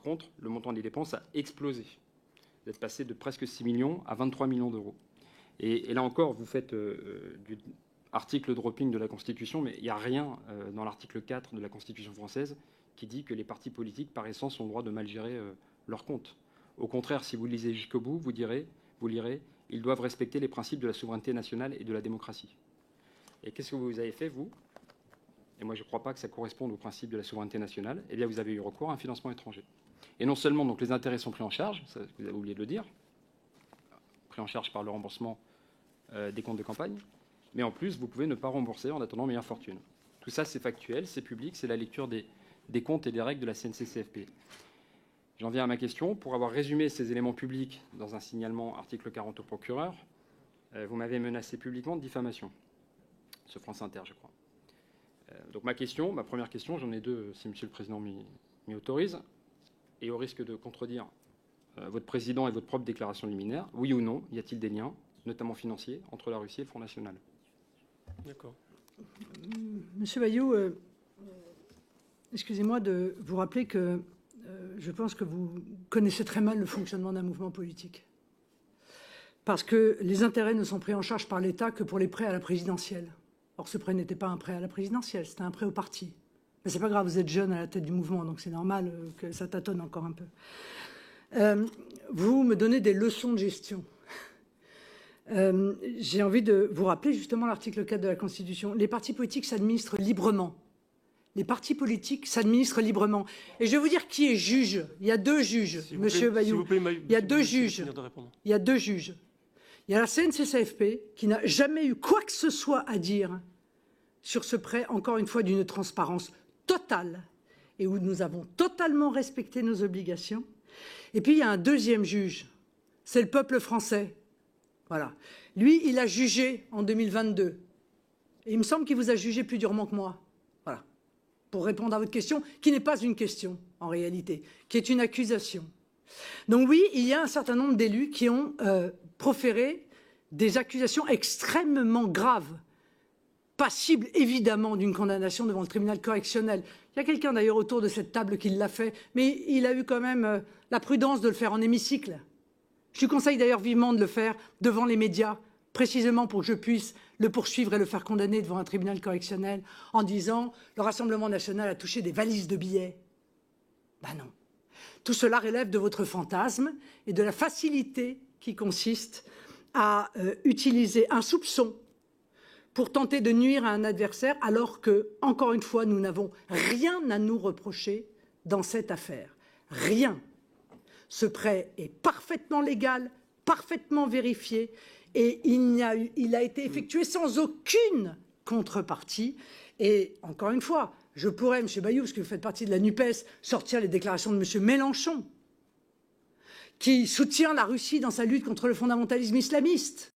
contre, le montant des dépenses a explosé. Vous êtes passé de presque 6 millions à 23 millions d'euros. Et là encore, vous faites du article dropping de la Constitution, mais il n'y a rien dans l'article 4 de la Constitution française qui dit que les partis politiques, par essence, ont le droit de mal gérer leurs comptes. Au contraire, si vous lisez jusqu'au bout, vous lirez, ils doivent respecter les principes de la souveraineté nationale et de la démocratie. Et qu'est-ce que vous avez fait, vous? Et moi, je ne crois pas que ça corresponde aux principes de la souveraineté nationale. Eh bien, vous avez eu recours à un financement étranger. Et non seulement donc, les intérêts sont pris en charge, ça, vous avez oublié de le dire, pris en charge par le remboursement des comptes de campagne, mais en plus, vous pouvez ne pas rembourser en attendant meilleure fortune. Tout ça, c'est factuel, c'est public, c'est la lecture des comptes et des règles de la CNCCFP. J'en viens à ma question. Pour avoir résumé ces éléments publics dans un signalement article 40 au procureur, vous m'avez menacé publiquement de diffamation. Ce France Inter, je crois. Donc ma première question, j'en ai deux si Monsieur le Président m'y autorise, et au risque de contredire votre Président et votre propre déclaration liminaire, oui ou non, y a-t-il des liens, notamment financiers, entre la Russie et le Front National? D'accord. Monsieur Bayou, excusez-moi de vous rappeler que je pense que vous connaissez très mal le fonctionnement d'un mouvement politique. Parce que les intérêts ne sont pris en charge par l'État que pour les prêts à la présidentielle. Or, ce prêt n'était pas un prêt à la présidentielle, c'était un prêt au parti. Mais c'est pas grave, vous êtes jeune à la tête du mouvement, donc c'est normal que ça tâtonne encore un peu. Vous me donnez des leçons de gestion. J'ai envie de vous rappeler justement l'article 4 de la Constitution. Les partis politiques s'administrent librement. Les partis politiques s'administrent librement. Et je vais vous dire qui est juge. Il y a deux juges, Monsieur Bayou. Il y a deux juges. Il y a deux juges. Il y a la CNCCFP qui n'a jamais eu quoi que ce soit à dire sur ce prêt, encore une fois, d'une transparence totale et où nous avons totalement respecté nos obligations. Et puis il y a un deuxième juge, c'est le peuple français. Voilà. Lui, il a jugé en 2022. Et il me semble qu'il vous a jugé plus durement que moi. Voilà. Pour répondre à votre question, qui n'est pas une question, en réalité, qui est une accusation. Donc oui, il y a un certain nombre d'élus qui ont proféré des accusations extrêmement graves, passibles évidemment d'une condamnation devant le tribunal correctionnel. Il y a quelqu'un d'ailleurs autour de cette table qui l'a fait, mais il a eu quand même la prudence de le faire en hémicycle. Je lui conseille d'ailleurs vivement de le faire devant les médias, précisément pour que je puisse le poursuivre et le faire condamner devant un tribunal correctionnel en disant « le Rassemblement national a touché des valises de billets ». Ben non. Tout cela relève de votre fantasme et de la facilité qui consiste à utiliser un soupçon pour tenter de nuire à un adversaire alors que, encore une fois, nous n'avons rien à nous reprocher dans cette affaire. Rien. Ce prêt est parfaitement légal, parfaitement vérifié et il a été effectué sans aucune contrepartie. Et encore une fois, je pourrais, M. Bayou, parce que vous faites partie de la NUPES, sortir les déclarations de M. Mélenchon, qui soutient la Russie dans sa lutte contre le fondamentalisme islamiste.